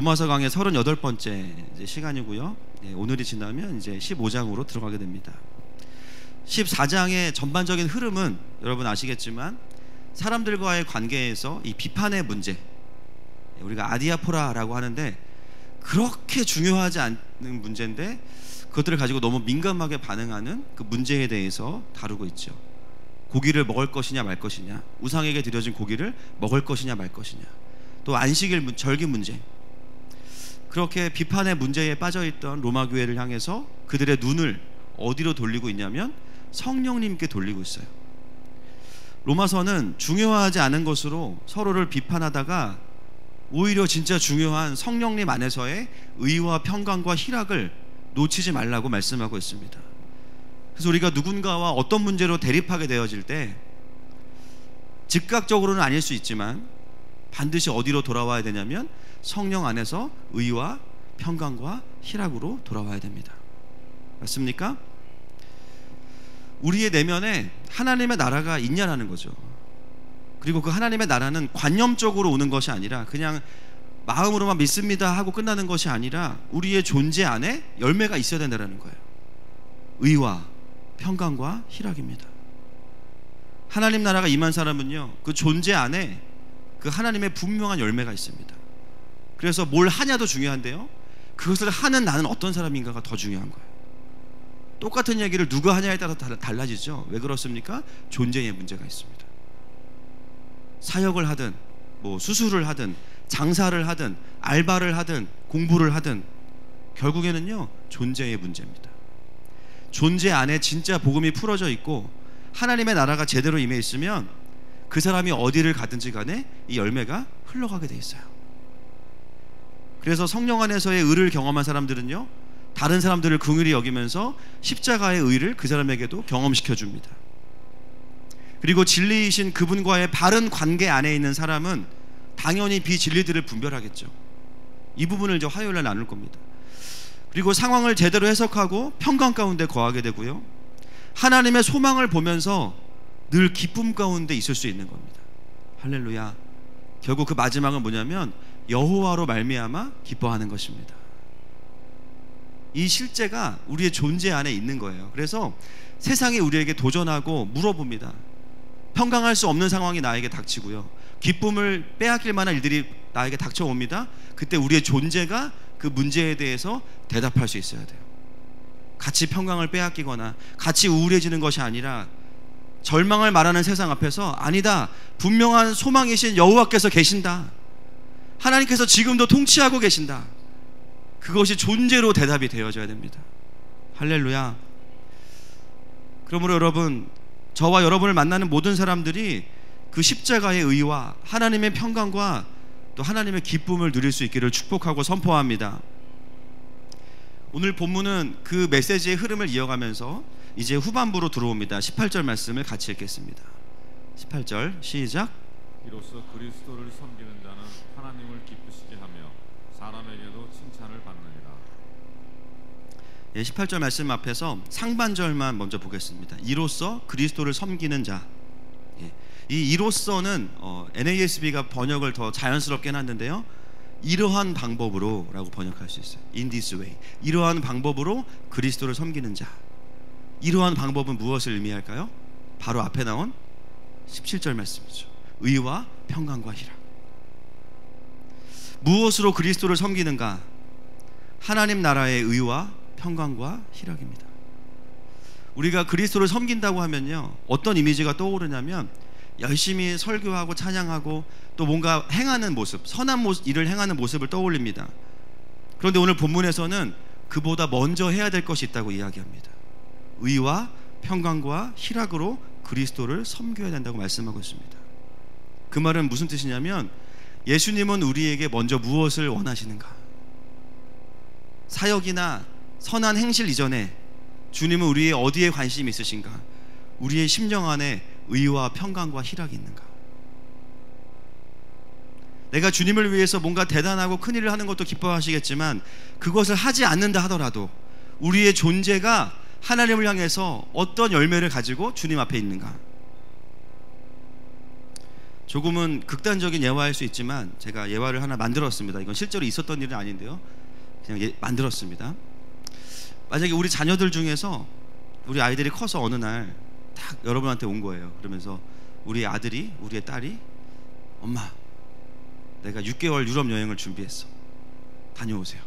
로마서 강의 38번째 이제 시간이고요. 오늘이 지나면 이제 15장으로 들어가게 됩니다. 14장의 전반적인 흐름은 여러분 아시겠지만 사람들과의 관계에서 이 비판의 문제, 우리가 아디아포라라고 하는데 그렇게 중요하지 않는 문제인데 그것들을 가지고 너무 민감하게 반응하는 그 문제에 대해서 다루고 있죠. 고기를 먹을 것이냐 말 것이냐, 우상에게 드려진 고기를 먹을 것이냐 말 것이냐, 또 안식일 절기 문제, 그렇게 비판의 문제에 빠져있던 로마 교회를 향해서 그들의 눈을 어디로 돌리고 있냐면 성령님께 돌리고 있어요. 로마서는 중요하지 않은 것으로 서로를 비판하다가 오히려 진짜 중요한 성령님 안에서의 의와 평강과 희락을 놓치지 말라고 말씀하고 있습니다. 그래서 우리가 누군가와 어떤 문제로 대립하게 되어질 때 즉각적으로는 아닐 수 있지만 반드시 어디로 돌아와야 되냐면 성령 안에서 의와 평강과 희락으로 돌아와야 됩니다. 맞습니까? 우리의 내면에 하나님의 나라가 있냐라는 거죠. 그리고 그 하나님의 나라는 관념적으로 오는 것이 아니라 그냥 마음으로만 믿습니다 하고 끝나는 것이 아니라 우리의 존재 안에 열매가 있어야 된다는 거예요. 의와 평강과 희락입니다. 하나님 나라가 임한 사람은요, 그 존재 안에 그 하나님의 분명한 열매가 있습니다. 그래서 뭘 하냐도 중요한데요, 그것을 하는 나는 어떤 사람인가가 더 중요한 거예요. 똑같은 얘기를 누가 하냐에 따라 달라지죠. 왜 그렇습니까? 존재의 문제가 있습니다. 사역을 하든 뭐 수술을 하든 장사를 하든 알바를 하든 공부를 하든 결국에는요 존재의 문제입니다. 존재 안에 진짜 복음이 풀어져 있고 하나님의 나라가 제대로 임해 있으면 그 사람이 어디를 가든지 간에 이 열매가 흘러가게 돼 있어요. 그래서 성령 안에서의 의를 경험한 사람들은요 다른 사람들을 긍휼히 여기면서 십자가의 의를 그 사람에게도 경험시켜 줍니다. 그리고 진리이신 그분과의 바른 관계 안에 있는 사람은 당연히 비진리들을 분별하겠죠. 이 부분을 이제 화요일날 나눌 겁니다. 그리고 상황을 제대로 해석하고 평강 가운데 거하게 되고요, 하나님의 소망을 보면서 늘 기쁨 가운데 있을 수 있는 겁니다. 할렐루야. 결국 그 마지막은 뭐냐면 여호와로 말미암아 기뻐하는 것입니다. 이 실제가 우리의 존재 안에 있는 거예요. 그래서 세상이 우리에게 도전하고 물어봅니다. 평강할 수 없는 상황이 나에게 닥치고요, 기쁨을 빼앗길 만한 일들이 나에게 닥쳐옵니다. 그때 우리의 존재가 그 문제에 대해서 대답할 수 있어야 돼요. 같이 평강을 빼앗기거나 같이 우울해지는 것이 아니라 절망을 말하는 세상 앞에서 아니다, 분명한 소망이신 여호와께서 계신다, 하나님께서 지금도 통치하고 계신다, 그것이 존재로 대답이 되어져야 됩니다. 할렐루야. 그러므로 여러분, 저와 여러분을 만나는 모든 사람들이 그 십자가의 의와 하나님의 평강과 또 하나님의 기쁨을 누릴 수 있기를 축복하고 선포합니다. 오늘 본문은 그 메시지의 흐름을 이어가면서 이제 후반부로 들어옵니다. 18절 말씀을 같이 읽겠습니다. 18절 시작. 이로써 그리스도를 섬기는 자는 하나님을 기쁘시게 하며 사람에게도 칭찬을 받느니라. 18절 말씀 앞에서 상반절만 먼저 보겠습니다. 이로써 그리스도를 섬기는 자. 이 이로써는 NASB가 번역을 더 자연스럽게 해놨는데요, 이러한 방법으로 라고 번역할 수 있어요. In this way. 이러한 방법으로 그리스도를 섬기는 자. 이러한 방법은 무엇을 의미할까요? 바로 앞에 나온 17절 말씀이죠. 의와 평강과 희락. 무엇으로 그리스도를 섬기는가? 하나님 나라의 의와 평강과 희락입니다. 우리가 그리스도를 섬긴다고 하면요 어떤 이미지가 떠오르냐면 열심히 설교하고 찬양하고 또 뭔가 행하는 모습, 선한 일을 행하는 모습을 떠올립니다. 그런데 오늘 본문에서는 그보다 먼저 해야 될 것이 있다고 이야기합니다. 의와 평강과 희락으로 그리스도를 섬겨야 된다고 말씀하고 있습니다. 그 말은 무슨 뜻이냐면 예수님은 우리에게 먼저 무엇을 원하시는가? 사역이나 선한 행실 이전에 주님은 우리의 어디에 관심이 있으신가? 우리의 심령 안에 의와 평강과 희락이 있는가? 내가 주님을 위해서 뭔가 대단하고 큰일을 하는 것도 기뻐하시겠지만 그것을 하지 않는다 하더라도 우리의 존재가 하나님을 향해서 어떤 열매를 가지고 주님 앞에 있는가? 조금은 극단적인 예화일 수 있지만 제가 예화를 하나 만들었습니다. 이건 실제로 있었던 일은 아닌데요, 그냥 만들었습니다. 만약에 우리 자녀들 중에서 우리 아이들이 커서 어느 날 딱 여러분한테 온 거예요. 그러면서 우리의 아들이, 우리의 딸이, 엄마, 내가 6개월 유럽 여행을 준비했어, 다녀오세요.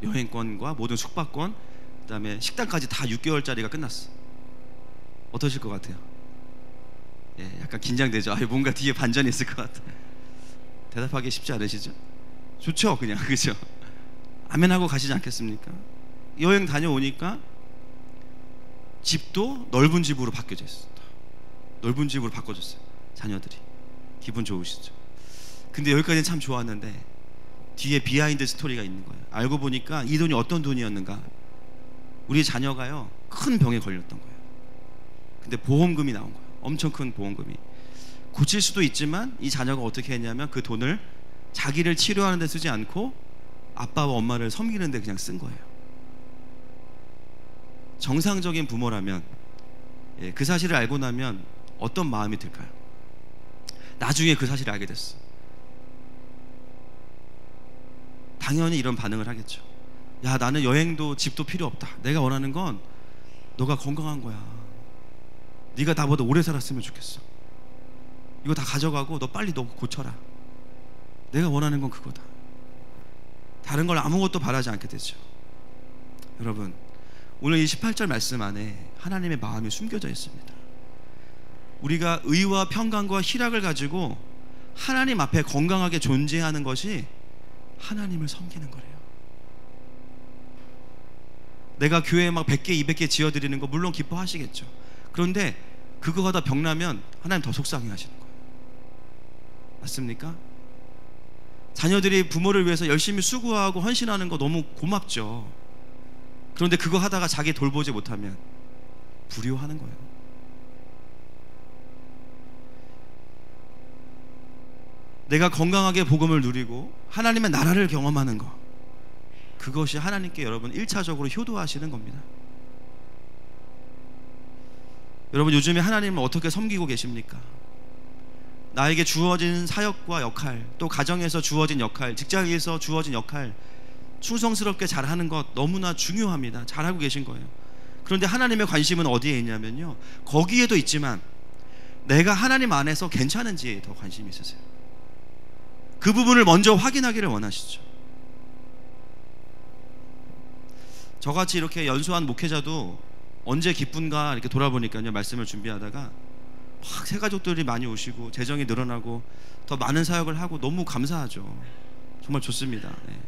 여행권과 모든 숙박권, 그 다음에 식당까지 다 6개월짜리가 끝났어. 어떠실 것 같아요? 예, 약간 긴장되죠. 뭔가 뒤에 반전이 있을 것 같아. 대답하기 쉽지 않으시죠? 좋죠, 그냥. 그죠? 아멘하고 가시지 않겠습니까? 여행 다녀오니까 집도 넓은 집으로 바뀌어져 있어. 넓은 집으로 바꿔줬어요. 자녀들이 기분 좋으시죠? 근데 여기까지는 참 좋았는데 뒤에 비하인드 스토리가 있는 거예요. 알고 보니까 이 돈이 어떤 돈이었는가? 우리 자녀가요, 큰 병에 걸렸던 거예요. 근데 보험금이 나온 거예요. 엄청 큰 보험금이. 고칠 수도 있지만 이 자녀가 어떻게 했냐면 그 돈을 자기를 치료하는 데 쓰지 않고 아빠와 엄마를 섬기는 데 그냥 쓴 거예요. 정상적인 부모라면, 그 사실을 알고 나면 어떤 마음이 들까요? 나중에 그 사실을 알게 됐어. 당연히 이런 반응을 하겠죠. 야, 나는 여행도 집도 필요 없다. 내가 원하는 건 너가 건강한 거야. 네가 나보다 오래 살았으면 좋겠어. 이거 다 가져가고 너 빨리 너 고쳐라. 내가 원하는 건 그거다. 다른 걸 아무것도 바라지 않게 되죠. 여러분, 오늘 이 18절 말씀 안에 하나님의 마음이 숨겨져 있습니다. 우리가 의와 평강과 희락을 가지고 하나님 앞에 건강하게 존재하는 것이 하나님을 섬기는 거래요. 내가 교회에 막 100개, 200개 지어드리는 거 물론 기뻐하시겠죠. 그런데 그거가 다 병나면 하나님 더 속상해 하시는 거예요. 맞습니까? 자녀들이 부모를 위해서 열심히 수고하고 헌신하는 거 너무 고맙죠. 그런데 그거 하다가 자기 돌보지 못하면 불효하는 거예요. 내가 건강하게 복음을 누리고 하나님의 나라를 경험하는 거, 그것이 하나님께 여러분 1차적으로 효도하시는 겁니다. 여러분, 요즘에 하나님을 어떻게 섬기고 계십니까? 나에게 주어진 사역과 역할, 또 가정에서 주어진 역할, 직장에서 주어진 역할 충성스럽게 잘하는 것 너무나 중요합니다. 잘하고 계신 거예요. 그런데 하나님의 관심은 어디에 있냐면요, 거기에도 있지만 내가 하나님 안에서 괜찮은지에 더 관심이 있으세요. 그 부분을 먼저 확인하기를 원하시죠. 저같이 이렇게 연수한 목회자도 언제 기쁜가 이렇게 돌아보니까요, 말씀을 준비하다가 막 새가족들이 많이 오시고 재정이 늘어나고 더 많은 사역을 하고 너무 감사하죠. 정말 좋습니다. 네.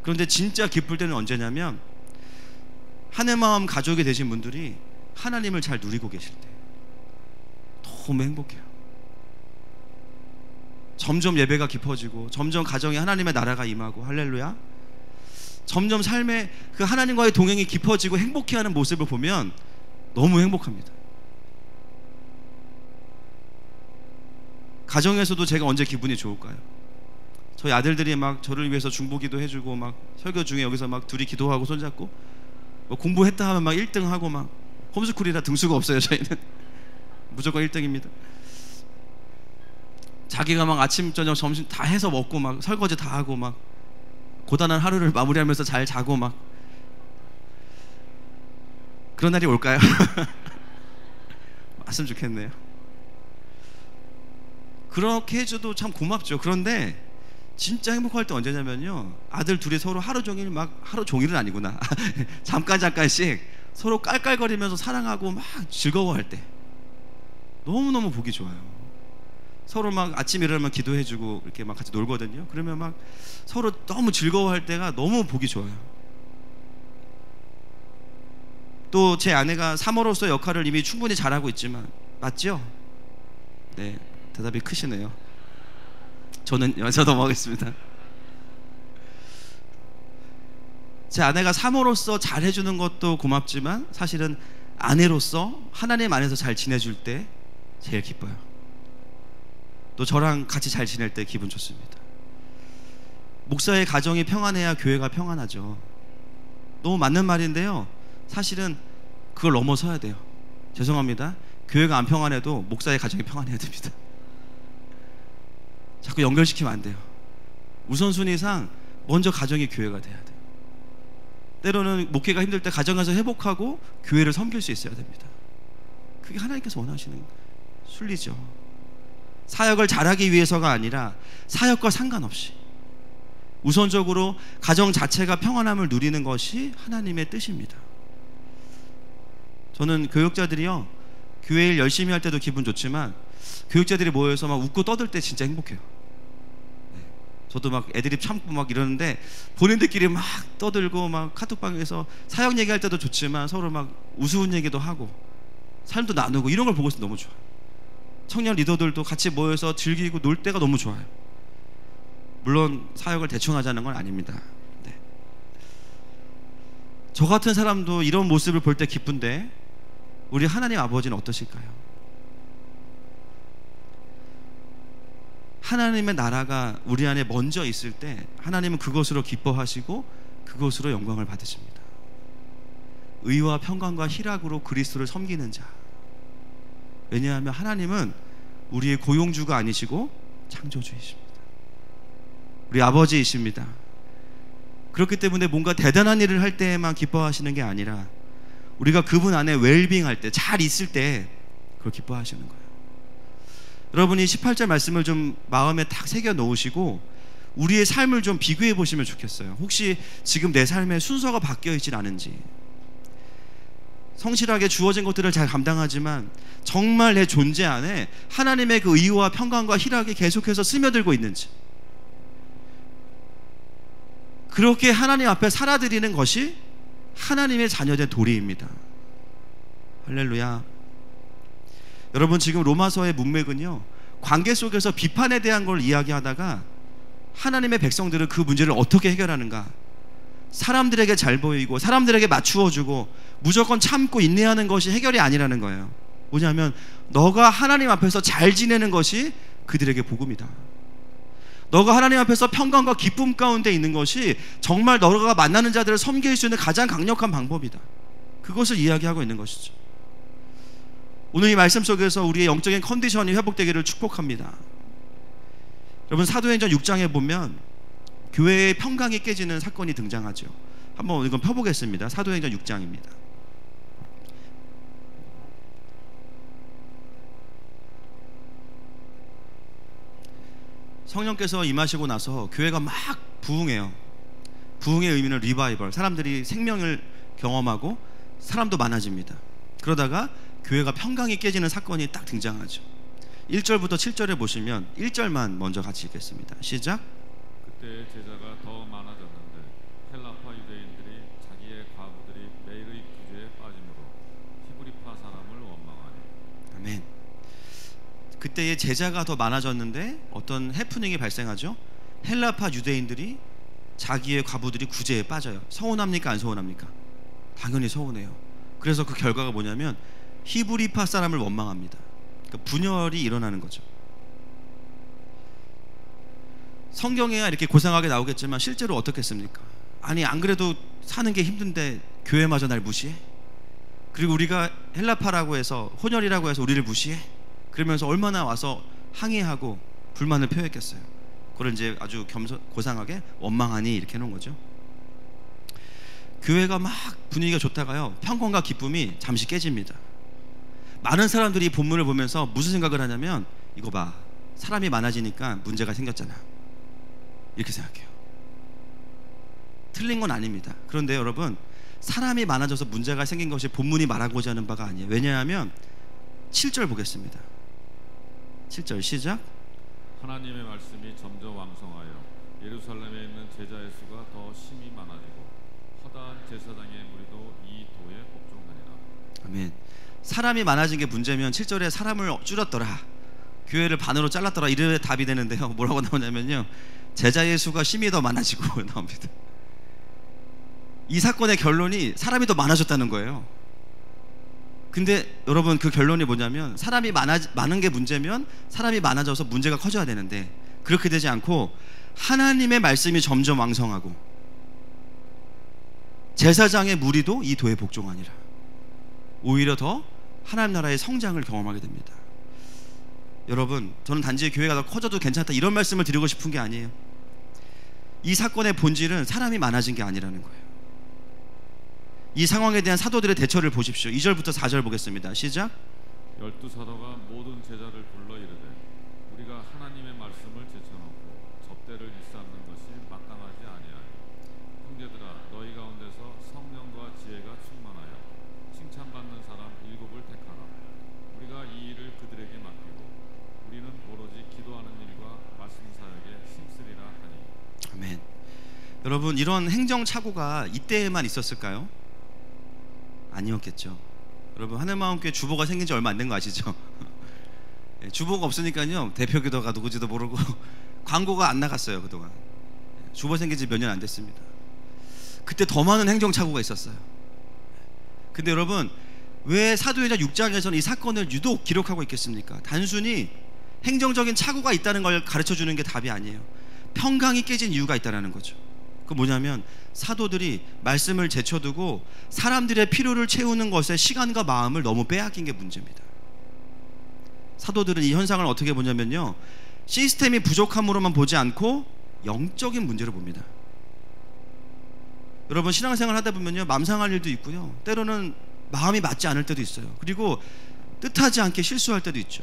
그런데 진짜 기쁠 때는 언제냐면 한해 마음 가족이 되신 분들이 하나님을 잘 누리고 계실 때 너무 행복해요. 점점 예배가 깊어지고 점점 가정에 하나님의 나라가 임하고, 할렐루야, 점점 삶에 그 하나님과의 동행이 깊어지고 행복해하는 모습을 보면 너무 행복합니다. 가정에서도 제가 언제 기분이 좋을까요? 저희 아들들이 막 저를 위해서 중보기도 해주고, 막 설교 중에 여기서 막 둘이 기도하고 손잡고, 뭐 공부했다 하면 막 1등하고, 막 홈스쿨이라 등수가 없어요. 저희는 무조건 1등입니다. 자기가 막 아침 저녁 점심 다 해서 먹고, 막 설거지 다 하고, 막 고단한 하루를 마무리하면서 잘 자고, 막 그런 날이 올까요? 왔으면 좋겠네요. 그렇게 해줘도 참 고맙죠. 그런데 진짜 행복할 때 언제냐면요, 아들 둘이 서로 하루 종일, 막 하루 종일은 아니구나 잠깐씩 서로 깔깔거리면서 사랑하고 막 즐거워할 때 너무너무 보기 좋아요. 서로 막 아침 일어나면 기도해주고 이렇게 막 같이 놀거든요. 그러면 막 서로 너무 즐거워할 때가 너무 보기 좋아요. 또 제 아내가 사모로서 역할을 이미 충분히 잘하고 있지만, 맞죠? 네, 대답이 크시네요. 저는 여기서 넘어가겠습니다. 제 아내가 사모로서 잘해주는 것도 고맙지만 사실은 아내로서 하나님 안에서 잘 지내줄 때 제일 기뻐요. 또 저랑 같이 잘 지낼 때 기분 좋습니다. 목사의 가정이 평안해야 교회가 평안하죠. 너무 맞는 말인데요, 사실은 그걸 넘어서야 돼요. 죄송합니다. 교회가 안 평안해도 목사의 가정이 평안해야 됩니다. 자꾸 연결시키면 안 돼요. 우선순위상 먼저 가정이 교회가 돼야 돼요. 때로는 목회가 힘들 때 가정에서 회복하고 교회를 섬길 수 있어야 됩니다. 그게 하나님께서 원하시는 순리죠. 사역을 잘하기 위해서가 아니라 사역과 상관없이 우선적으로 가정 자체가 평안함을 누리는 것이 하나님의 뜻입니다. 저는 교육자들이요, 교회 일 열심히 할 때도 기분 좋지만 교육자들이 모여서 막 웃고 떠들 때 진짜 행복해요. 저도 막 애드립 참고 막 이러는데 본인들끼리 막 떠들고 막 카톡방에서 사역 얘기할 때도 좋지만 서로 막 우스운 얘기도 하고 삶도 나누고 이런 걸 보고 있으면 너무 좋아요. 청년 리더들도 같이 모여서 즐기고 놀 때가 너무 좋아요. 물론 사역을 대충 하자는 건 아닙니다. 네. 저 같은 사람도 이런 모습을 볼 때 기쁜데 우리 하나님 아버지는 어떠실까요? 하나님의 나라가 우리 안에 먼저 있을 때 하나님은 그것으로 기뻐하시고 그것으로 영광을 받으십니다. 의와 평강과 희락으로 그리스도를 섬기는 자. 왜냐하면 하나님은 우리의 고용주가 아니시고 창조주이십니다. 우리 아버지이십니다. 그렇기 때문에 뭔가 대단한 일을 할 때에만 기뻐하시는 게 아니라 우리가 그분 안에 웰빙 할 때, 잘 있을 때 그걸 기뻐하시는 거예요. 여러분이 18절 말씀을 좀 마음에 딱 새겨 놓으시고 우리의 삶을 좀 비교해 보시면 좋겠어요. 혹시 지금 내 삶의 순서가 바뀌어 있진 않은지, 성실하게 주어진 것들을 잘 감당하지만 정말 내 존재 안에 하나님의 그 의와 평강과 희락이 계속해서 스며들고 있는지, 그렇게 하나님 앞에 살아드리는 것이 하나님의 자녀된 도리입니다. 할렐루야. 여러분, 지금 로마서의 문맥은요, 관계 속에서 비판에 대한 걸 이야기하다가 하나님의 백성들은 그 문제를 어떻게 해결하는가, 사람들에게 잘 보이고 사람들에게 맞추어주고 무조건 참고 인내하는 것이 해결이 아니라는 거예요. 뭐냐면 너가 하나님 앞에서 잘 지내는 것이 그들에게 복음이다. 너가 하나님 앞에서 평강과 기쁨 가운데 있는 것이 정말 너가 만나는 자들을 섬길 수 있는 가장 강력한 방법이다. 그것을 이야기하고 있는 것이죠. 오늘 이 말씀 속에서 우리의 영적인 컨디션이 회복되기를 축복합니다. 여러분, 사도행전 6장에 보면 교회의 평강이 깨지는 사건이 등장하죠. 한번 이건 펴보겠습니다. 사도행전 6장입니다. 성령께서 임하시고 나서 교회가 막 부흥해요. 부흥의 의미는 리바이벌, 사람들이 생명을 경험하고 사람도 많아집니다. 그러다가 교회가 평강이 깨지는 사건이 딱 등장하죠. 1절부터 7절에 보시면 1절만 먼저 같이 읽겠습니다. 시작. 그때 제자가 더 많아졌는데 헬라파 유대인들이 자기의 과부들이 매일의 구제에 빠짐으로 히브리파 사람을 원망하니. 아멘. 그때의 제자가 더 많아졌는데 어떤 해프닝이 발생하죠. 헬라파 유대인들이 자기의 과부들이 구제에 빠져요. 서운합니까? 안 서운합니까? 당연히 서운해요. 그래서 그 결과가 뭐냐면 히브리파 사람을 원망합니다. 그러니까 분열이 일어나는 거죠. 성경에야 이렇게 고상하게 나오겠지만 실제로 어떻겠습니까? 아니, 안 그래도 사는 게 힘든데 교회마저 날 무시해? 그리고 우리가 헬라파라고 해서, 혼혈이라고 해서 우리를 무시해? 그러면서 얼마나 와서 항의하고 불만을 표했겠어요. 그걸 이제 아주 고상하게 원망하니 이렇게 해놓은 거죠. 교회가 막 분위기가 좋다가요, 평강과 기쁨이 잠시 깨집니다. 많은 사람들이 이 본문을 보면서 무슨 생각을 하냐면, 이거 봐, 사람이 많아지니까 문제가 생겼잖아, 이렇게 생각해요. 틀린 건 아닙니다. 그런데 여러분, 사람이 많아져서 문제가 생긴 것이 본문이 말하고자 하는 바가 아니에요. 왜냐하면 7절 보겠습니다. 7절 시작. 하나님의 말씀이 점점 왕성하여 예루살렘에 있는 제자의 수가 더 심히 많아지고 허다한 제사장의 무리도 이 도에 복종하니라. 아멘. 사람이 많아진 게 문제면 7절에 사람을 줄였더라, 교회를 반으로 잘랐더라, 이래 답이 되는데요, 뭐라고 나오냐면요, 제자의 수가 심히 더 많아지고 나옵니다. 이 사건의 결론이 사람이 더 많아졌다는 거예요. 근데 여러분, 그 결론이 뭐냐면 사람이 많은 게 문제면 사람이 많아져서 문제가 커져야 되는데 그렇게 되지 않고 하나님의 말씀이 점점 왕성하고 제사장의 무리도 이 도에 복종하니라. 오히려 더 하나님 나라의 성장을 경험하게 됩니다. 여러분, 저는 단지 교회가 더 커져도 괜찮다 이런 말씀을 드리고 싶은 게 아니에요. 이 사건의 본질은 사람이 많아진 게 아니라는 거예요. 이 상황에 대한 사도들의 대처를 보십시오. 2절부터 4절 보겠습니다. 시작. 12사도가 모든 제자를 불러 이르되 우리가 하나님의 말씀을 제쳐놓고 접대를 일삼는 것이 마땅하지 아니하니 형제들아 너희 가운데서 성령과 지혜가 충만하여 칭찬받는 사람 7을 택하라. 우리가 이 일을 그들에게 맡기고 우리는 오로지 기도하는 일과 말씀 사역에 힘쓰리라 하니. 아멘. 여러분, 이런 행정착오가 이때에만 있었을까요? 아니었겠죠. 여러분, 하늘마음교회 주보가 생긴 지 얼마 안 된 거 아시죠? 주보가 없으니까요, 대표기도가 누구지도 모르고 광고가 안 나갔어요. 그동안 주보 생긴 지 몇 년 안 됐습니다. 그때 더 많은 행정착오가 있었어요. 근데 여러분, 왜 사도행전 6장에서는 이 사건을 유독 기록하고 있겠습니까? 단순히 행정적인 착오가 있다는 걸 가르쳐주는 게 답이 아니에요. 평강이 깨진 이유가 있다는 거죠. 그 뭐냐면 사도들이 말씀을 제쳐두고 사람들의 필요를 채우는 것에 시간과 마음을 너무 빼앗긴 게 문제입니다. 사도들은 이 현상을 어떻게 보냐면요, 시스템이 부족함으로만 보지 않고 영적인 문제로 봅니다. 여러분, 신앙생활 하다 보면요, 맘상할 일도 있고요, 때로는 마음이 맞지 않을 때도 있어요. 그리고 뜻하지 않게 실수할 때도 있죠.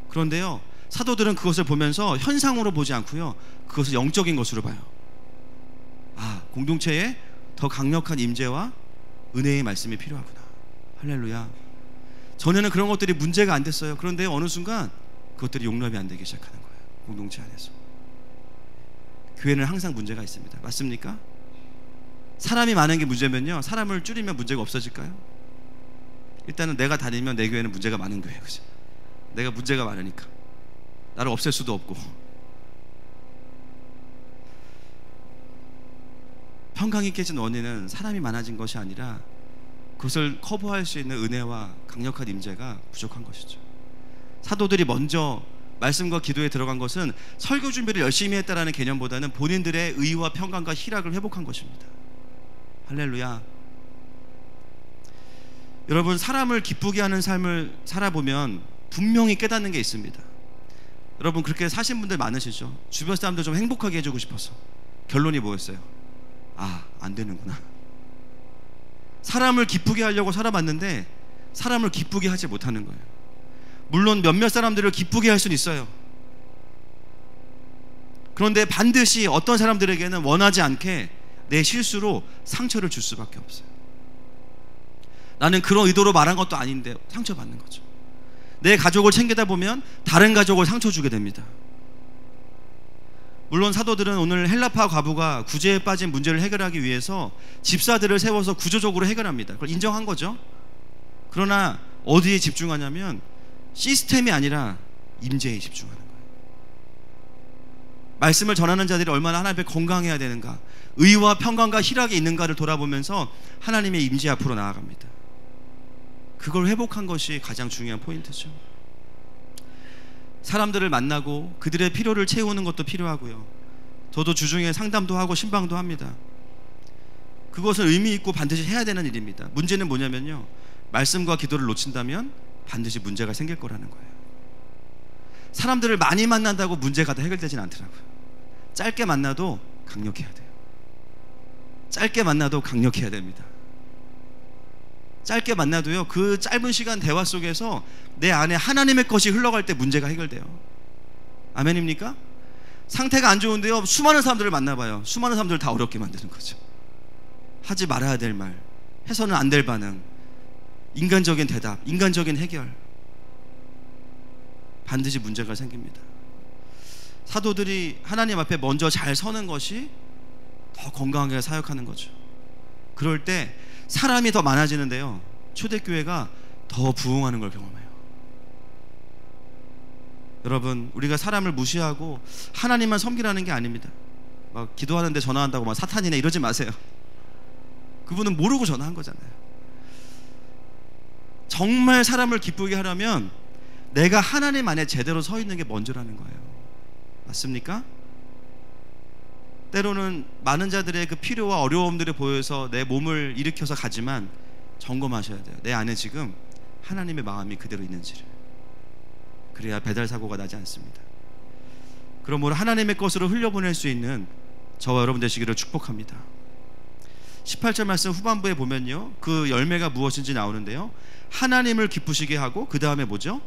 그런데요, 사도들은 그것을 보면서 현상으로 보지 않고요, 그것을 영적인 것으로 봐요. 아, 공동체에 더 강력한 임재와 은혜의 말씀이 필요하구나. 할렐루야. 전에는 그런 것들이 문제가 안 됐어요. 그런데 어느 순간 그것들이 용납이 안 되기 시작하는 거예요. 공동체 안에서. 교회는 항상 문제가 있습니다. 맞습니까? 사람이 많은 게 문제면요, 사람을 줄이면 문제가 없어질까요? 일단은 내가 다니면 내 교회는 문제가 많은 교회예요. 그죠? 내가 문제가 많으니까 나를 없앨 수도 없고. 평강이 깨진 원인은 사람이 많아진 것이 아니라 그것을 커버할 수 있는 은혜와 강력한 임재가 부족한 것이죠. 사도들이 먼저 말씀과 기도에 들어간 것은 설교 준비를 열심히 했다라는 개념보다는 본인들의 의와 평강과 희락을 회복한 것입니다. 할렐루야. 여러분, 사람을 기쁘게 하는 삶을 살아보면 분명히 깨닫는 게 있습니다. 여러분, 그렇게 사신 분들 많으시죠? 주변 사람들 좀 행복하게 해주고 싶어서. 결론이 뭐였어요? 아, 안 되는구나. 사람을 기쁘게 하려고 살아봤는데 사람을 기쁘게 하지 못하는 거예요. 물론 몇몇 사람들을 기쁘게 할 수는 있어요. 그런데 반드시 어떤 사람들에게는 원하지 않게 내 실수로 상처를 줄 수밖에 없어요. 나는 그런 의도로 말한 것도 아닌데 상처받는 거죠. 내 가족을 챙기다 보면 다른 가족을 상처 주게 됩니다. 물론 사도들은 오늘 헬라파 과부가 구제에 빠진 문제를 해결하기 위해서 집사들을 세워서 구조적으로 해결합니다. 그걸 인정한 거죠. 그러나 어디에 집중하냐면 시스템이 아니라 임재에 집중하는 거예요. 말씀을 전하는 자들이 얼마나 하나님 앞에 건강해야 되는가, 의와 평강과 희락이 있는가를 돌아보면서 하나님의 임재 앞으로 나아갑니다. 그걸 회복한 것이 가장 중요한 포인트죠. 사람들을 만나고 그들의 필요를 채우는 것도 필요하고요, 저도 주중에 상담도 하고 신방도 합니다. 그것은 의미 있고 반드시 해야 되는 일입니다. 문제는 뭐냐면요, 말씀과 기도를 놓친다면 반드시 문제가 생길 거라는 거예요. 사람들을 많이 만난다고 문제가 다 해결되진 않더라고요. 짧게 만나도 강력해야 돼요. 짧게 만나도 강력해야 됩니다. 짧게 만나도요, 그 짧은 시간 대화 속에서 내 안에 하나님의 것이 흘러갈 때 문제가 해결돼요. 아멘입니까? 상태가 안 좋은데요, 수많은 사람들을 만나봐요. 수많은 사람들을 다 어렵게 만드는 거죠. 하지 말아야 될 말, 해서는 안 될 반응, 인간적인 대답, 인간적인 해결, 반드시 문제가 생깁니다. 사도들이 하나님 앞에 먼저 잘 서는 것이 더 건강하게 사역하는 거죠. 그럴 때 사람이 더 많아지는데요, 초대교회가 더 부흥하는 걸 경험해요. 여러분, 우리가 사람을 무시하고 하나님만 섬기라는 게 아닙니다. 막 기도하는데 전화한다고 막 사탄이네 이러지 마세요. 그분은 모르고 전화한 거잖아요. 정말 사람을 기쁘게 하려면 내가 하나님 안에 제대로 서 있는 게 먼저라는 거예요. 맞습니까? 때로는 많은 자들의 그 필요와 어려움들을 보여서 내 몸을 일으켜서 가지만 점검하셔야 돼요. 내 안에 지금 하나님의 마음이 그대로 있는지를. 그래야 배달 사고가 나지 않습니다. 그러므로 하나님의 것으로 흘려보낼 수 있는 저와 여러분 되시기를 축복합니다. 18절 말씀 후반부에 보면요, 그 열매가 무엇인지 나오는데요, 하나님을 기쁘시게 하고 그 다음에 뭐죠?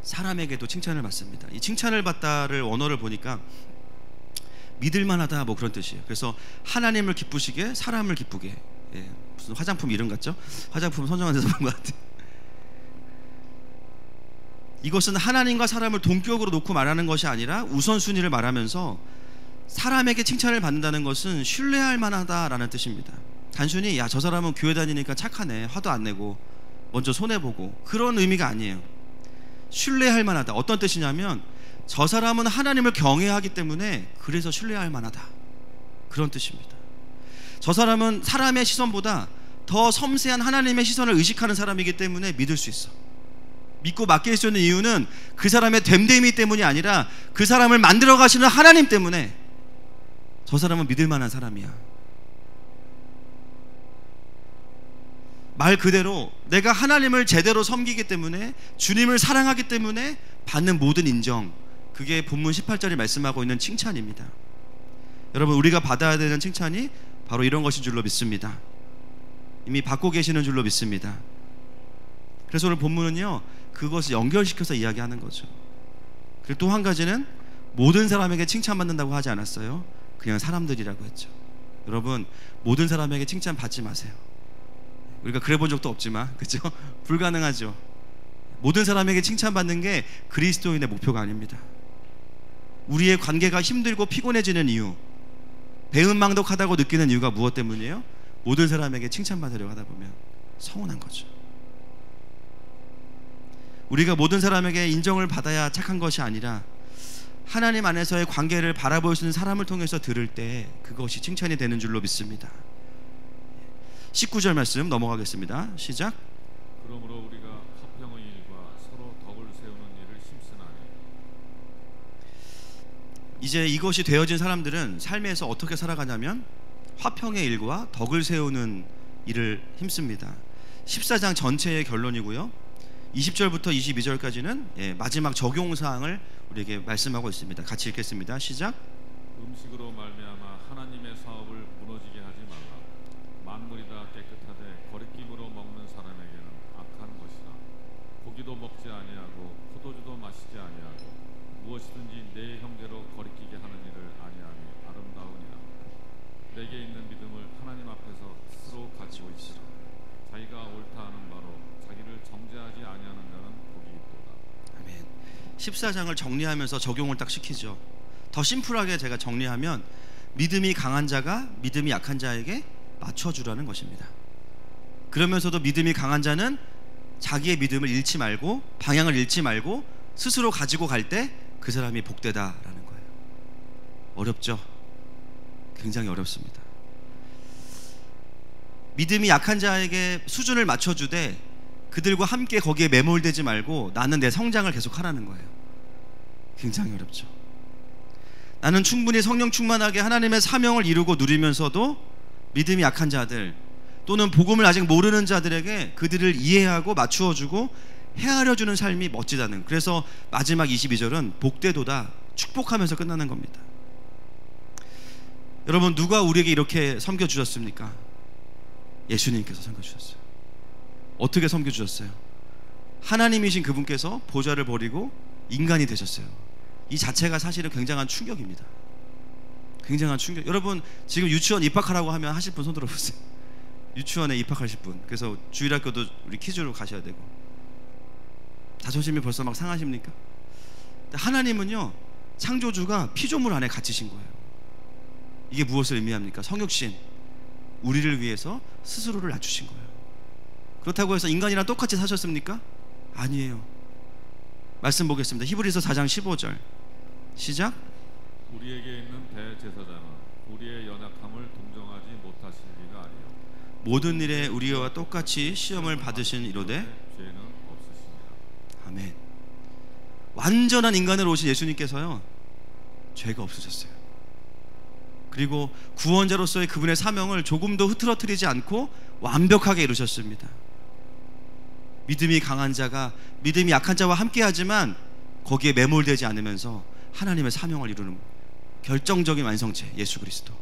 사람에게도 칭찬을 받습니다. 이 칭찬을 받다를 원어를 보니까 믿을만하다 뭐 그런 뜻이에요. 그래서 하나님을 기쁘시게, 사람을 기쁘게. 예, 무슨 화장품 이름 같죠? 화장품 선정한 데서 본 것 같아요. 이것은 하나님과 사람을 동격으로 놓고 말하는 것이 아니라 우선순위를 말하면서 사람에게 칭찬을 받는다는 것은 신뢰할 만하다라는 뜻입니다. 단순히 야, 저 사람은 교회 다니니까 착하네, 화도 안 내고 먼저 손해보고, 그런 의미가 아니에요. 신뢰할 만하다. 어떤 뜻이냐면 저 사람은 하나님을 경외하기 때문에 그래서 신뢰할 만하다, 그런 뜻입니다. 저 사람은 사람의 시선보다 더 섬세한 하나님의 시선을 의식하는 사람이기 때문에 믿을 수 있어. 믿고 맡길 수 있는 이유는 그 사람의 됨됨이 때문이 아니라 그 사람을 만들어 가시는 하나님 때문에 저 사람은 믿을 만한 사람이야. 말 그대로 내가 하나님을 제대로 섬기기 때문에, 주님을 사랑하기 때문에 받는 모든 인정, 그게 본문 18절이 말씀하고 있는 칭찬입니다. 여러분, 우리가 받아야 되는 칭찬이 바로 이런 것인 줄로 믿습니다. 이미 받고 계시는 줄로 믿습니다. 그래서 오늘 본문은요, 그것을 연결시켜서 이야기하는 거죠. 그리고 또 한 가지는 모든 사람에게 칭찬받는다고 하지 않았어요. 그냥 사람들이라고 했죠. 여러분, 모든 사람에게 칭찬 받지 마세요. 우리가 그래 본 적도 없지만, 그죠? 불가능하죠. 모든 사람에게 칭찬받는 게 그리스도인의 목표가 아닙니다. 우리의 관계가 힘들고 피곤해지는 이유, 배은망덕하다고 느끼는 이유가 무엇 때문이에요? 모든 사람에게 칭찬받으려고 하다 보면 서운한 거죠. 우리가 모든 사람에게 인정을 받아야 착한 것이 아니라 하나님 안에서의 관계를 바라볼 수 있는 사람을 통해서 들을 때 그것이 칭찬이 되는 줄로 믿습니다. 19절 말씀 넘어가겠습니다. 시작. 그러므로 우리가 화평의 일과 서로 덕을 세우는 일을 힘쓰나니. 이제 이것이 되어진 사람들은 삶에서 어떻게 살아가냐면 화평의 일과 덕을 세우는 일을 힘씁니다. 14장 전체의 결론이고요, 20절부터 22절까지는 마지막 적용사항을 우리에게 말씀하고 있습니다. 같이 읽겠습니다. 시작. 음식으로 말미암아 하나님의 사업을 무너지게 하지 말라. 만물이 다 깨끗하되 거리낌으로 먹는 사람에게는 악한 것이라. 고기도 먹지 아니하고 포도주도 마시지 아니하고 무엇이든지 내 형제로 거리끼게 하는 일을 아니하니 아름다우니라. 내게 있는 믿음을 하나님 앞에서 스스로 가지고 있으라. 자기가 옳다 하는 바로 자기를 정죄하지 아니하는 자는 복이 있도다. 아멘. 14장을 정리하면서 적용을 딱 시키죠. 더 심플하게 제가 정리하면 믿음이 강한 자가 믿음이 약한 자에게 맞춰주라는 것입니다. 그러면서도 믿음이 강한 자는 자기의 믿음을 잃지 말고, 방향을 잃지 말고 스스로 가지고 갈 때 그 사람이 복되다라는 거예요. 어렵죠? 굉장히 어렵습니다. 믿음이 약한 자에게 수준을 맞춰주되 그들과 함께 거기에 매몰되지 말고 나는 내 성장을 계속 하라는 거예요. 굉장히 어렵죠. 나는 충분히 성령 충만하게 하나님의 사명을 이루고 누리면서도 믿음이 약한 자들 또는 복음을 아직 모르는 자들에게 그들을 이해하고 맞추어주고 헤아려주는 삶이 멋지다는, 그래서 마지막 22절은 복되도다, 축복하면서 끝나는 겁니다. 여러분, 누가 우리에게 이렇게 섬겨주셨습니까? 예수님께서 섬겨주셨어요. 어떻게 섬겨주셨어요? 하나님이신 그분께서 보좌를 버리고 인간이 되셨어요. 이 자체가 사실은 굉장한 충격입니다. 굉장한 충격. 여러분, 지금 유치원 입학하라고 하면 하실 분 손 들어보세요. 유치원에 입학하실 분. 그래서 주일학교도 우리 퀴즈로 가셔야 되고. 자존심이 벌써 막 상하십니까? 하나님은요, 창조주가 피조물 안에 갇히신 거예요. 이게 무엇을 의미합니까? 성육신, 우리를 위해서 스스로를 낮추신 거예요. 그렇다고 해서 인간이랑 똑같이 사셨습니까? 아니에요. 말씀 보겠습니다. 히브리서 4장 15절 시작. 우리에게 있는 대제사장은 우리의 연약함을 동정하지 못하실 리가 아니요 모든 일에 우리와 똑같이 시험을 받으신 이로되 죄는 없으시니라. 아멘. 완전한 인간으로 오신 예수님께서요, 죄가 없으셨어요. 그리고 구원자로서의 그분의 사명을 조금도 흐트러뜨리지 않고 완벽하게 이루셨습니다. 믿음이 강한 자가 믿음이 약한 자와 함께하지만 거기에 매몰되지 않으면서 하나님의 사명을 이루는 결정적인 완성체, 예수 그리스도.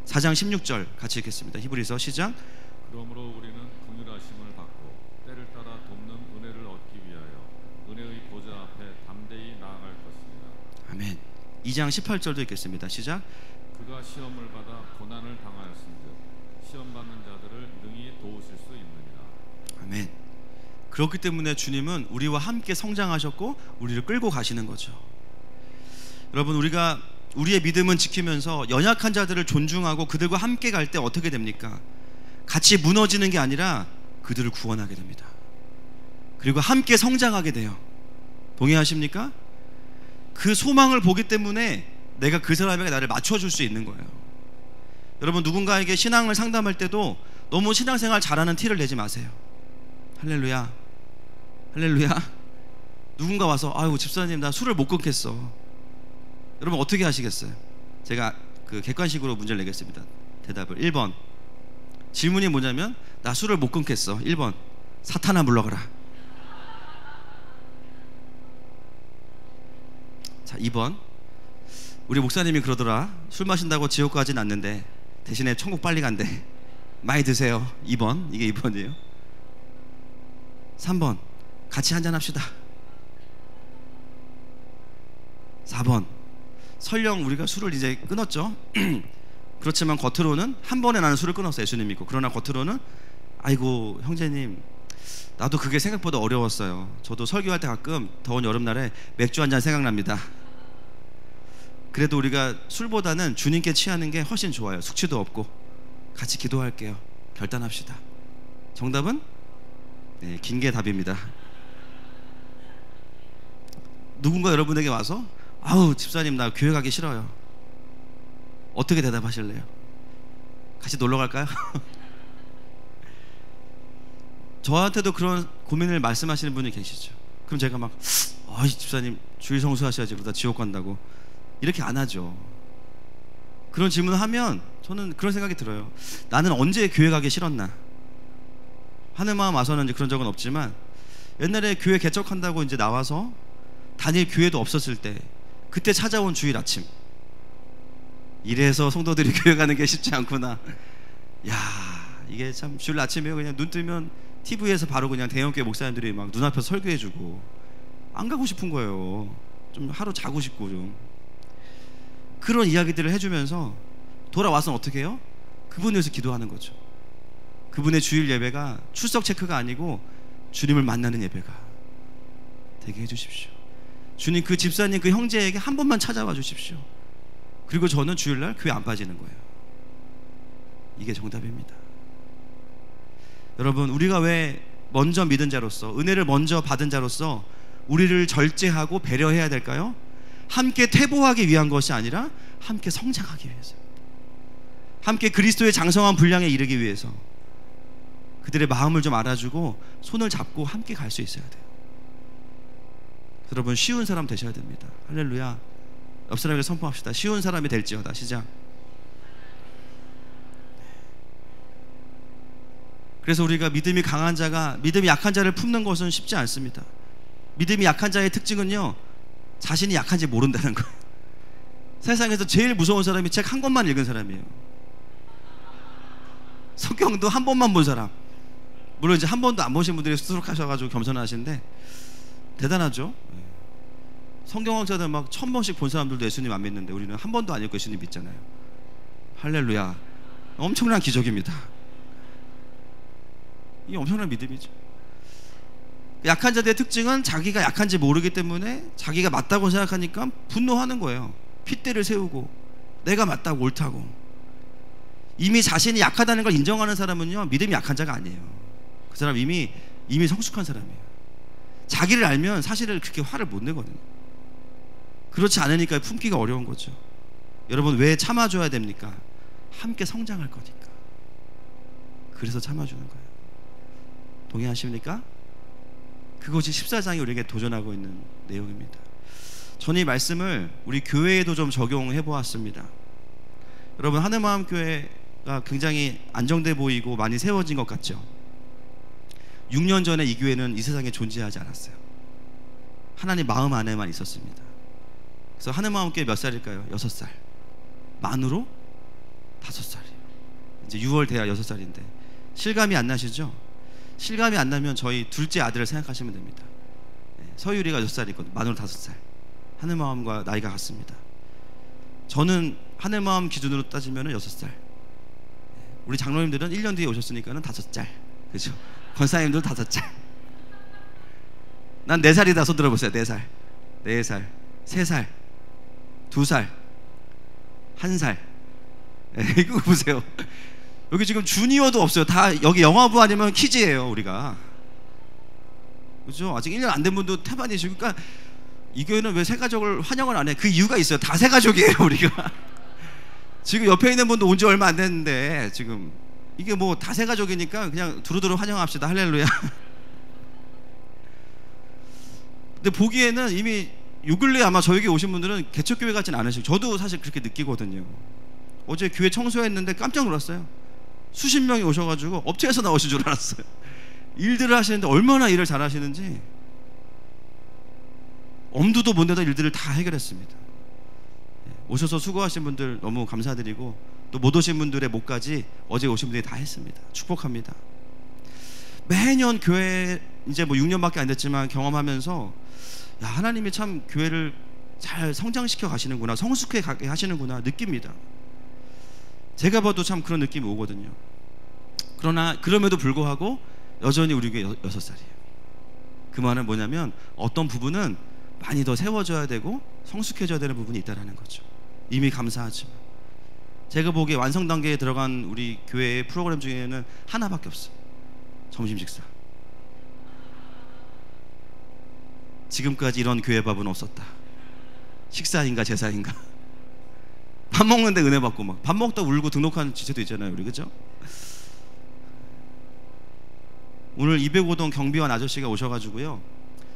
4장 16절 같이 읽겠습니다. 히브리서 시작. 그러므로 우리는 긍휼하심을 받고 때를 따라 돕는 은혜를 얻기 위하여 은혜의 보좌 앞에 담대히 나아갈 것입니다. 아멘. 2장 18절도 읽겠습니다. 시작. 그가 시험을 받아 고난을 당하였은즉 시험 받는 자들을 능히 도우실 수 있느니라. 아멘. 그렇기 때문에 주님은 우리와 함께 성장하셨고 우리를 끌고 가시는 거죠. 여러분, 우리가 우리의 믿음은 지키면서 연약한 자들을 존중하고 그들과 함께 갈 때 어떻게 됩니까? 같이 무너지는 게 아니라 그들을 구원하게 됩니다. 그리고 함께 성장하게 돼요. 동의하십니까? 그 소망을 보기 때문에 내가 그 사람에게 나를 맞춰줄 수 있는 거예요. 여러분, 누군가에게 신앙을 상담할 때도 너무 신앙생활 잘하는 티를 내지 마세요. 할렐루야, 할렐루야. 누군가 와서 아유 집사님 나 술을 못 끊겠어. 여러분 어떻게 하시겠어요? 제가 그 객관식으로 문제를 내겠습니다. 대답을 1번. 질문이 뭐냐면 나 술을 못 끊겠어. 1번. 사탄아 물러가라. 자, 2번. 우리 목사님이 그러더라. 술 마신다고 지옥 가진 않는데 대신에 천국 빨리 간대. 많이 드세요. 2번. 이게 2번이에요. 3번. 같이 한잔합시다. 4번. 설령 우리가 술을 이제 끊었죠. 그렇지만 겉으로는 한 번에 나는 술을 끊었어요. 예수님 믿고. 그러나 겉으로는 아이고 형제님 나도 그게 생각보다 어려웠어요. 저도 설교할 때 가끔 더운 여름날에 맥주 한잔 생각납니다. 그래도 우리가 술보다는 주님께 취하는 게 훨씬 좋아요. 숙취도 없고. 같이 기도할게요. 결단합시다. 정답은? 네, 긴 게 답입니다. 누군가 여러분에게 와서 아우 집사님 나 교회 가기 싫어요. 어떻게 대답하실래요? 같이 놀러 갈까요? 저한테도 그런 고민을 말씀하시는 분이 계시죠. 그럼 제가 막 집사님 주일 성수하셔야지 그러다 지옥 간다고 이렇게 안 하죠. 그런 질문을 하면 저는 그런 생각이 들어요. 나는 언제 교회 가기 싫었나 하는 마음 와서는 이제 그런 적은 없지만 옛날에 교회 개척한다고 이제 나와서 다닐 교회도 없었을 때 그때 찾아온 주일 아침, 이래서 성도들이 교회 가는 게 쉽지 않구나. 야, 이게 참 주일 아침에 그냥 눈 뜨면 TV에서 바로 그냥 대형교회 목사님들이 막 눈앞에서 설교해주고 안 가고 싶은 거예요. 좀 하루 자고 싶고 좀 그런 이야기들을 해주면서 돌아와서는 어떻게 해요? 그분을 위해서 기도하는 거죠. 그분의 주일 예배가 출석 체크가 아니고 주님을 만나는 예배가 되게 해주십시오. 주님 그 집사님 그 형제에게 한 번만 찾아와 주십시오. 그리고 저는 주일날 교회 안 빠지는 거예요. 이게 정답입니다. 여러분, 우리가 왜 먼저 믿은 자로서 은혜를 먼저 받은 자로서 우리를 절제하고 배려해야 될까요? 함께 퇴보하기 위한 것이 아니라 함께 성장하기 위해서, 함께 그리스도의 장성한 분량에 이르기 위해서 그들의 마음을 좀 알아주고 손을 잡고 함께 갈 수 있어야 돼요. 여러분 쉬운 사람 되셔야 됩니다. 할렐루야. 옆 사람에게 선포합시다. 쉬운 사람이 될지어다. 시작. 그래서 우리가 믿음이 강한 자가 믿음이 약한 자를 품는 것은 쉽지 않습니다. 믿음이 약한 자의 특징은요, 자신이 약한지 모른다는 거예요. 세상에서 제일 무서운 사람이 책 한 권만 읽은 사람이에요. 성경도 한 번만 본 사람. 물론 이제 한 번도 안 보신 분들이 수록하셔가지고 겸손하신데 대단하죠. 성경학자들 막 1000번씩 본 사람들도 예수님 안 믿는데 우리는 한 번도 안 읽고 예수님 믿잖아요. 할렐루야. 엄청난 기적입니다. 이게 엄청난 믿음이죠. 약한 자들의 특징은 자기가 약한지 모르기 때문에 자기가 맞다고 생각하니까 분노하는 거예요. 핏대를 세우고 내가 맞다고 옳다고. 이미 자신이 약하다는 걸 인정하는 사람은요, 믿음이 약한 자가 아니에요. 그 사람 이미 성숙한 사람이에요. 자기를 알면 사실은 그렇게 화를 못 내거든요. 그렇지 않으니까 품기가 어려운 거죠. 여러분 왜 참아줘야 됩니까? 함께 성장할 거니까. 그래서 참아주는 거예요. 동의하십니까? 그것이 14장이 우리에게 도전하고 있는 내용입니다. 저는 이 말씀을 우리 교회에도 좀 적용해 보았습니다. 여러분, 하늘마음교회가 굉장히 안정돼 보이고 많이 세워진 것 같죠? 6년 전에 이 교회는 이 세상에 존재하지 않았어요. 하나님 마음 안에만 있었습니다. 그래서 하늘마음교회 몇 살일까요? 6살. 만으로 5살이에요. 이제 6월 돼야 6살인데 실감이 안 나시죠? 실감이 안 나면 저희 둘째 아들을 생각하시면 됩니다. 서유리가 6살이거든요. 만으로 5살. 하늘마음과 나이가 같습니다. 저는 하늘마음 기준으로 따지면 6살. 우리 장로님들은 1년 뒤에 오셨으니까 5살. 그죠? 권사님들 5살. 난 4살이다. 손 들어보세요. 4살, 4살, 3살, 2살, 1살. 이거 보세요. 여기 지금 주니어도 없어요. 다 여기 영화부 아니면 키즈예요. 우리가. 그죠? 아직 1년 안 된 분도 태반이시고. 그러니까 이 교회는 왜 새가족을 환영을 안 해? 그 이유가 있어요. 다 새가족이에요. 우리가. 지금 옆에 있는 분도 온 지 얼마 안 됐는데 지금 이게 뭐 다 새가족이니까 그냥 두루두루 환영합시다. 할렐루야. 근데 보기에는 이미 요 근래 아마 저에게 오신 분들은 개척교회 같지는 않으시고, 저도 사실 그렇게 느끼거든요. 어제 교회 청소했는데 깜짝 놀랐어요. 수십 명이 오셔가지고 업체에서 나오신 줄 알았어요. 일들을 하시는데 얼마나 일을 잘하시는지. 엄두도 못 내던 일들을 다 해결했습니다. 오셔서 수고하신 분들 너무 감사드리고, 또 못 오신 분들의 몫까지 어제 오신 분들이 다 했습니다. 축복합니다. 매년 교회 이제 뭐 6년밖에 안 됐지만 경험하면서, 야, 하나님이 참 교회를 잘 성장시켜 가시는구나, 성숙해 가게 하시는구나 느낍니다. 제가 봐도 참 그런 느낌이 오거든요. 그러나 그럼에도 불구하고 여전히 우리 교회 6살이에요. 그 말은 뭐냐면 어떤 부분은 많이 더 세워져야 되고 성숙해져야 되는 부분이 있다는 거죠. 이미 감사하지만 제가 보기에 완성 단계에 들어간 우리 교회의 프로그램 중에는 하나밖에 없어요. 점심 식사. 지금까지 이런 교회 밥은 없었다. 식사인가 제사인가. 밥 먹는데 은혜 받고 막 밥 먹다 울고 등록하는 지체도 있잖아요, 우리. 그죠? 오늘 205동 경비원 아저씨가 오셔가지고요,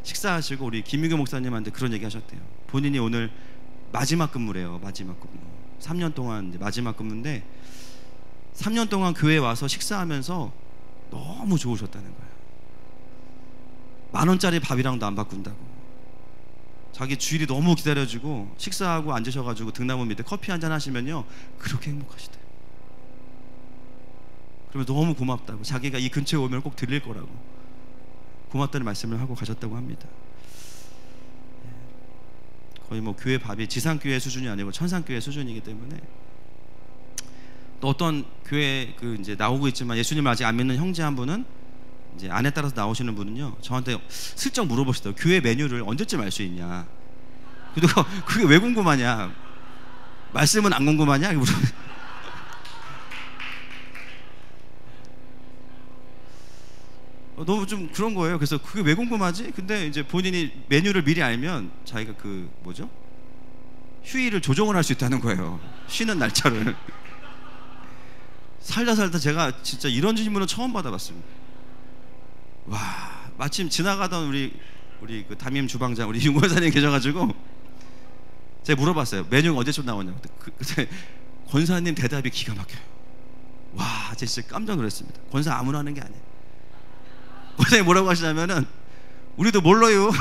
식사하시고 우리 김유교 목사님한테 그런 얘기 하셨대요. 본인이 오늘 마지막 근무래요. 마지막 근무. 3년 동안 이제 마지막 근무인데 3년 동안 교회에 와서 식사하면서 너무 좋으셨다는 거예요. 10,000원짜리 밥이랑도 안 바꾼다고. 자기 주일이 너무 기다려지고 식사하고 앉으셔가지고 등나무 밑에 커피 한잔 하시면요 그렇게 행복하시대요. 그러면 너무 고맙다고, 자기가 이 근처에 오면 꼭 들릴 거라고 고맙다는 말씀을 하고 가셨다고 합니다. 거의 뭐 교회 밥이 지상교회 수준이 아니고 천상교회 수준이기 때문에, 또 어떤 교회 그 이제 나오고 있지만 예수님을 아직 안 믿는 형제 한 분은 이제 안에 따라서 나오시는 분은요 저한테 슬쩍 물어보시더라고요. 교회 메뉴를 언제쯤 알 수 있냐. 그리고 그게 왜 궁금하냐, 말씀은 안 궁금하냐. 너무 좀 그런 거예요. 그래서 그게 왜 궁금하지? 근데 이제 본인이 메뉴를 미리 알면 자기가 그 뭐죠? 휴일을 조정을 할 수 있다는 거예요. 쉬는 날짜를. 살다 제가 진짜 이런 질문을 처음 받아봤습니다. 와, 마침 지나가던 우리 그 담임 주방장 우리 윤 권사님 계셔가지고 제가 물어봤어요. 메뉴가 언제쯤 나오냐고. 그때 권사님 대답이 기가 막혀요. 와, 제가 진짜 깜짝 놀랐습니다. 권사 아무나 하는 게 아니에요. 권사님 뭐라고 하시냐면은 우리도 몰라요.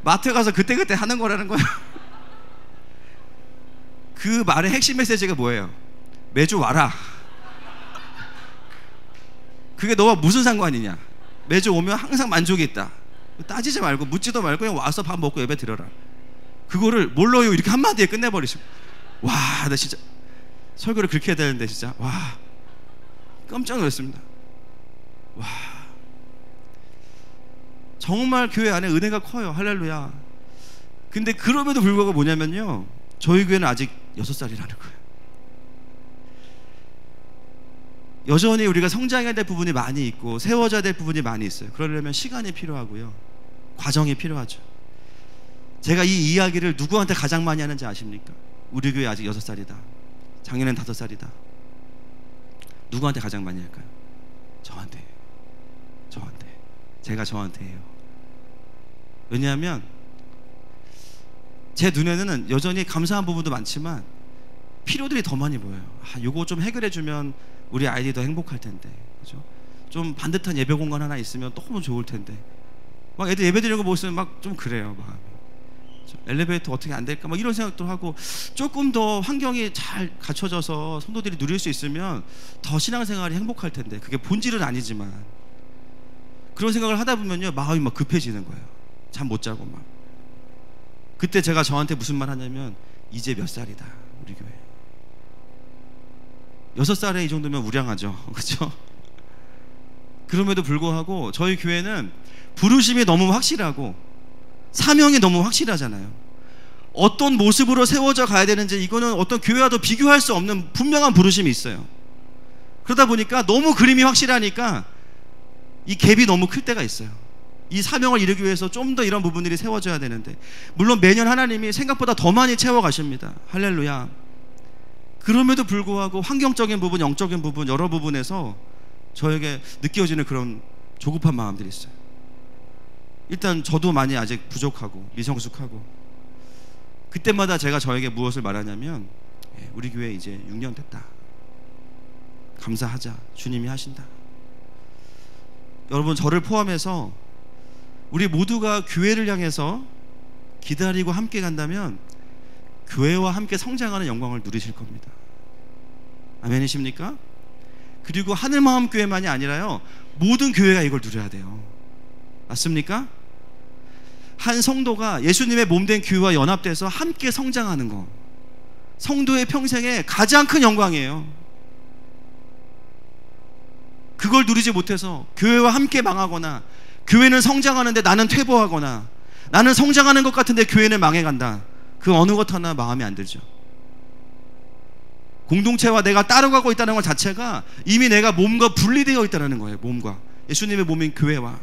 마트 가서 그때그때 하는 거라는 거야. 그 말의 핵심 메시지가 뭐예요? 매주 와라. 그게 너와 무슨 상관이냐. 매주 오면 항상 만족이 있다. 따지지 말고 묻지도 말고 그냥 와서 밥 먹고 예배 드려라. 그거를 몰라요 이렇게 한마디에 끝내버리시고, 와, 나 진짜 설교를 그렇게 해야 되는데 진짜 와, 깜짝 놀랐습니다. 와, 정말 교회 안에 은혜가 커요. 할렐루야. 근데 그럼에도 불구하고 뭐냐면요, 저희 교회는 아직 6살이라는 거예요. 여전히 우리가 성장해야 될 부분이 많이 있고 세워져야 될 부분이 많이 있어요. 그러려면 시간이 필요하고요, 과정이 필요하죠. 제가 이 이야기를 누구한테 가장 많이 하는지 아십니까? 우리 교회 아직 6살이다, 작년엔 5살이다. 누구한테 가장 많이 할까요? 저한테. 제가 저한테 해요. 왜냐하면 제 눈에는 여전히 감사한 부분도 많지만 필요들이 더 많이 보여요. 요거 좀 해결해주면 우리 아이들이 더 행복할 텐데, 그죠? 좀 반듯한 예배 공간 하나 있으면 너무 좋을 텐데, 막 애들 예배 드리는 거 보고 있으면 막 좀 그래요, 마음이. 엘리베이터 어떻게 안 될까 막 이런 생각도 하고, 조금 더 환경이 잘 갖춰져서 성도들이 누릴 수 있으면 더 신앙생활이 행복할 텐데, 그게 본질은 아니지만 그런 생각을 하다 보면요, 마음이 막 급해지는 거예요. 잠 못 자고 막. 그때 제가 저한테 무슨 말 하냐면, 이제 몇 살이다 우리 교회. 6살에 이 정도면 우량하죠, 그렇죠? 그럼에도 불구하고 저희 교회는 부르심이 너무 확실하고 사명이 너무 확실하잖아요. 어떤 모습으로 세워져 가야 되는지, 이거는 어떤 교회와도 비교할 수 없는 분명한 부르심이 있어요. 그러다 보니까 너무 그림이 확실하니까 이 갭이 너무 클 때가 있어요. 이 사명을 이루기 위해서 좀 더 이런 부분들이 세워져야 되는데, 물론 매년 하나님이 생각보다 더 많이 채워가십니다. 할렐루야. 그럼에도 불구하고 환경적인 부분, 영적인 부분, 여러 부분에서 저에게 느껴지는 그런 조급한 마음들이 있어요. 일단 저도 많이 아직 부족하고 미성숙하고, 그때마다 제가 저에게 무엇을 말하냐면, 우리 교회 이제 6년 됐다, 감사하자, 주님이 하신다. 여러분, 저를 포함해서 우리 모두가 교회를 향해서 기다리고 함께 간다면 교회와 함께 성장하는 영광을 누리실 겁니다. 아멘이십니까? 그리고 하늘마음교회만이 아니라요, 모든 교회가 이걸 누려야 돼요. 맞습니까? 한 성도가 예수님의 몸된 교회와 연합돼서 함께 성장하는 거, 성도의 평생에 가장 큰 영광이에요. 그걸 누리지 못해서 교회와 함께 망하거나, 교회는 성장하는데 나는 퇴보하거나, 나는 성장하는 것 같은데 교회는 망해간다, 그 어느 것 하나 마음에 안 들죠. 공동체와 내가 따라가고 있다는 것 자체가 이미 내가 몸과 분리되어 있다는 거예요. 몸과, 예수님의 몸인 교회와.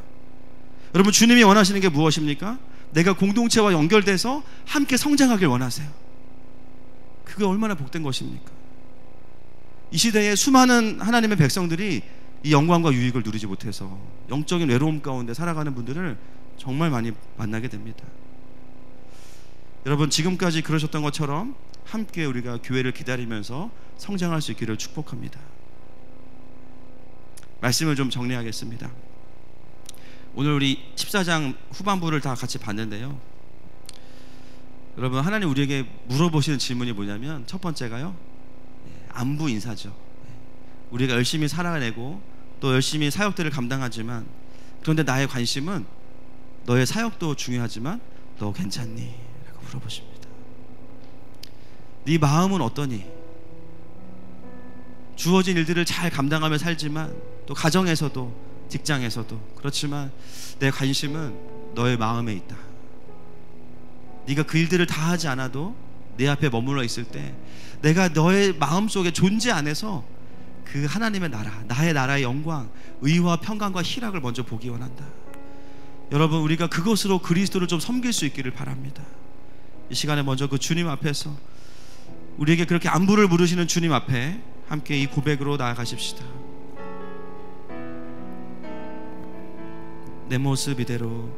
여러분, 주님이 원하시는 게 무엇입니까? 내가 공동체와 연결돼서 함께 성장하길 원하세요. 그게 얼마나 복된 것입니까? 이 시대에 수많은 하나님의 백성들이 이 영광과 유익을 누리지 못해서 영적인 외로움 가운데 살아가는 분들을 정말 많이 만나게 됩니다. 여러분, 지금까지 그러셨던 것처럼 함께 우리가 교회를 기다리면서 성장할 수 있기를 축복합니다. 말씀을 좀 정리하겠습니다. 오늘 우리 14장 후반부를 다 같이 봤는데요, 여러분, 하나님 우리에게 물어보시는 질문이 뭐냐면, 첫 번째가요, 안부 인사죠. 우리가 열심히 살아내고 또 열심히 사역들을 감당하지만, 그런데 나의 관심은 너의 사역도 중요하지만 너 괜찮니? 라고 물어보십니다. 네 마음은 어떠니? 주어진 일들을 잘 감당하며 살지만, 또 가정에서도 직장에서도 그렇지만 내 관심은 너의 마음에 있다. 네가 그 일들을 다 하지 않아도 내 앞에 머물러 있을 때 내가 너의 마음속에 존재 안에서 그 하나님의 나라, 나의 나라의 영광, 의와 평강과 희락을 먼저 보기 원한다. 여러분, 우리가 그것으로 그리스도를 좀 섬길 수 있기를 바랍니다. 이 시간에 먼저 그 주님 앞에서, 우리에게 그렇게 안부를 물으시는 주님 앞에 함께 이 고백으로 나아가십시다. 내 모습 이대로